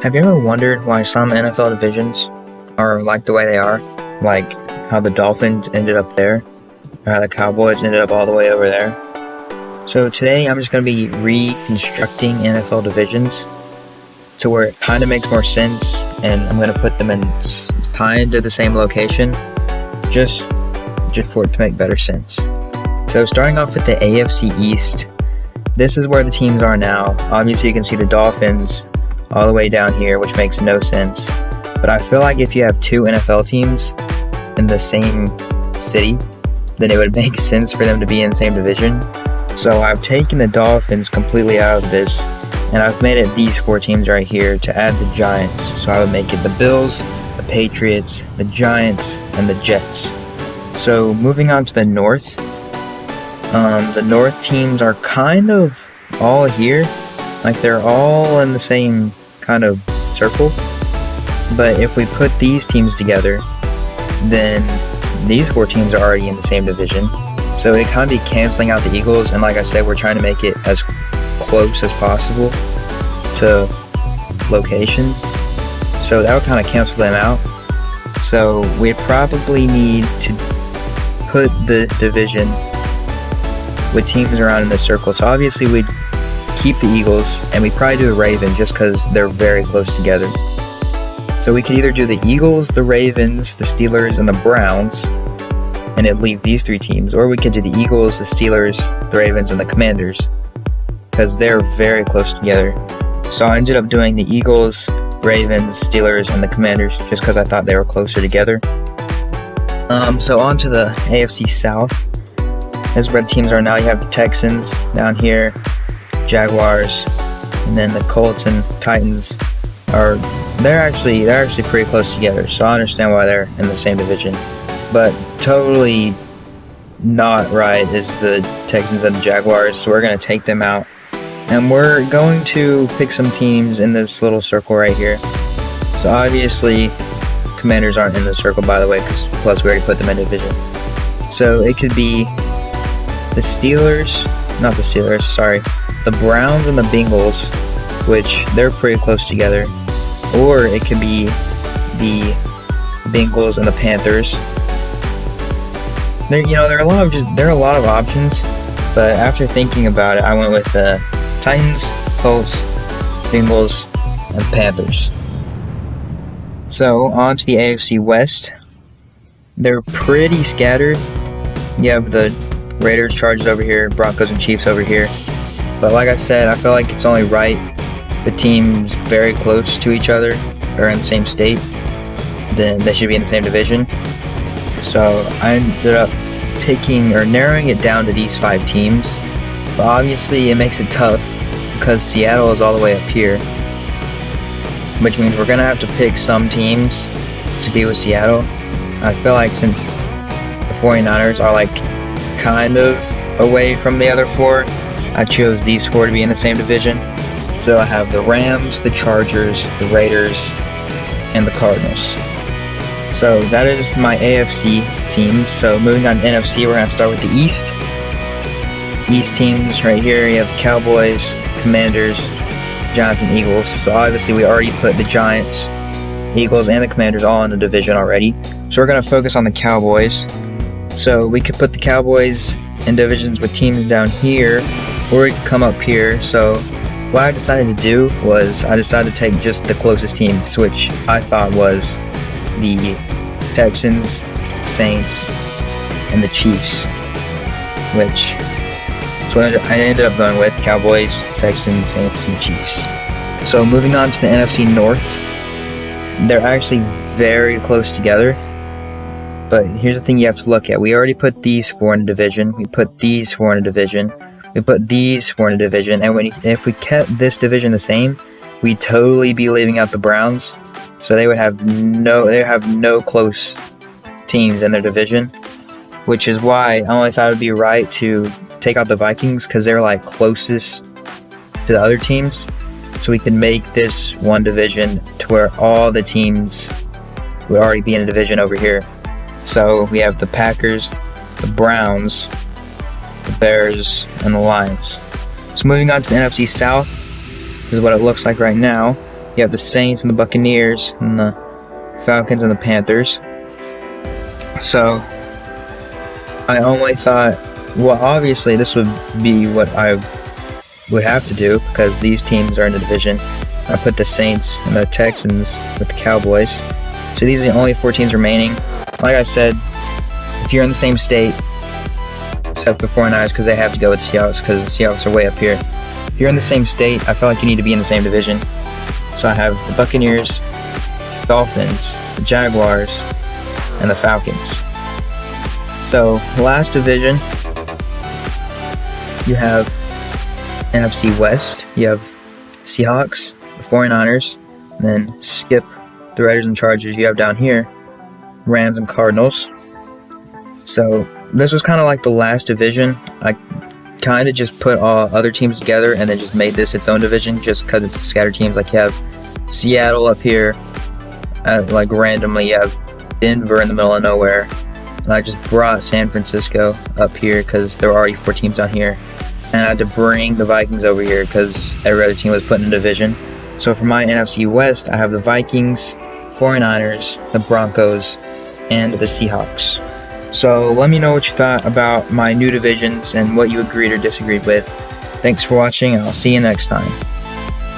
Have you ever wondered why some NFL divisions are like the way they are? Like how the Dolphins ended up there, or how the Cowboys ended up all the way over there? So today I'm just going to be reconstructing NFL divisions to where it kind of makes more sense, and I'm going to put them in kind of the same location just for it to make better sense. So starting off with the AFC East, this is where the teams are now. Obviously you can see the Dolphins all the way down here, which makes no sense. But I feel like if you have two NFL teams in the same city, then it would make sense for them to be in the same division. So I've taken the Dolphins completely out of this, and I've made it these four teams right here to add the Giants. So I would make it the Bills, the Patriots, the Giants, and the Jets. So moving on to the North, the North teams are kind of all here. Like they're all in the same kind of circle. But if we put these teams together, then these four teams are already in the same division. So it kind of be canceling out the Eagles. And like I said, we're trying to make it as close as possible to location. So that would kind of cancel them out. So we'd probably need to put the division with teams around in this circle. So obviously we'd keep the Eagles, and we'd probably do the Ravens just because they're very close together. So we could either do the Eagles, the Ravens, the Steelers, and the Browns, and it'd leave these three teams. Or we could do the Eagles, the Steelers, the Ravens, and the Commanders, because they're very close together. So I ended up doing the Eagles, Ravens, Steelers, and the Commanders just because I thought they were closer together. So on to the AFC South. This is where the teams are now. You have the Texans down here, Jaguars, and then the Colts and Titans they're actually pretty close together. So I understand why they're in the same division. But totally not right is the Texans and the Jaguars. So we're going to take them out. And we're going to pick some teams in this little circle right here. So obviously, Commanders aren't in the circle, by the way, because plus we already put them in division. So it could be the Browns and the Bengals, which they're pretty close together. Or it could be the Bengals and the Panthers. There are a lot of options, but after thinking about it, I went with the Titans, Colts, Bengals, and Panthers. So on to the AFC West. They're pretty scattered. You have the Raiders, Chargers over here, Broncos and Chiefs over here. But like I said, I feel like it's only right the teams very close to each other or in the same state, then they should be in the same division. So I ended up narrowing it down to these 5 teams. But obviously it makes it tough because Seattle is all the way up here, which means we're going to have to pick some teams to be with Seattle. I feel like since the 49ers are like kind of away from the other 4, I chose these 4 to be in the same division. So I have the Rams, the Chargers, the Raiders, and the Cardinals. So that is my AFC teams. So moving on to NFC, we're going to start with the East. East teams right here, you have the Cowboys, Commanders, Giants, and Eagles. So obviously we already put the Giants, Eagles, and the Commanders all in the division already. So we're going to focus on the Cowboys. So we could put the Cowboys in divisions with teams down here, or we could come up here. So what I decided to do was I decided to take just the closest teams, which I thought was the Texans, Saints, and the Chiefs, which is what I ended up going with: Cowboys, Texans, Saints, and Chiefs. So moving on to the NFC North, they're actually very close together. But here's the thing you have to look at. We already put these 4 in a division. We put these 4 in a division. We put these 4 in a division. And if we kept this division the same, we'd totally be leaving out the Browns. So they have no close teams in their division, which is why I only thought it would be right to take out the Vikings, because they're like closest to the other teams. So we can make this one division to where all the teams would already be in a division over here. So we have the Packers, the Browns, the Bears, and the Lions. So moving on to the NFC South, this is what it looks like right now. You have the Saints and the Buccaneers and the Falcons and the Panthers. So I only thought, well, obviously this would be what I would have to do because these teams are in the division. I put the Saints and the Texans with the Cowboys. So these are the only 4 teams remaining. Like I said, if you're in the same state, except for the 49ers because they have to go with the Seahawks because the Seahawks are way up here. If you're in the same state, I feel like you need to be in the same division. So I have the Buccaneers, Dolphins, the Jaguars, and the Falcons. So the last division, you have NFC West. You have Seahawks, the 49ers, and then skip the Raiders and Chargers. You have down here Rams and Cardinals. So this was kind of like the last division. I kind of just put all other teams together and then just made this its own division just because it's scattered teams. Like you have Seattle up here, like randomly you have Denver in the middle of nowhere, and I just brought San Francisco up here because there were already 4 teams down here, and I had to bring the Vikings over here because every other team was put in a division. So for my NFC West, I have the Vikings, 49ers, the Broncos, and the Seahawks. So let me know what you thought about my new divisions and what you agreed or disagreed with. Thanks for watching, and I'll see you next time.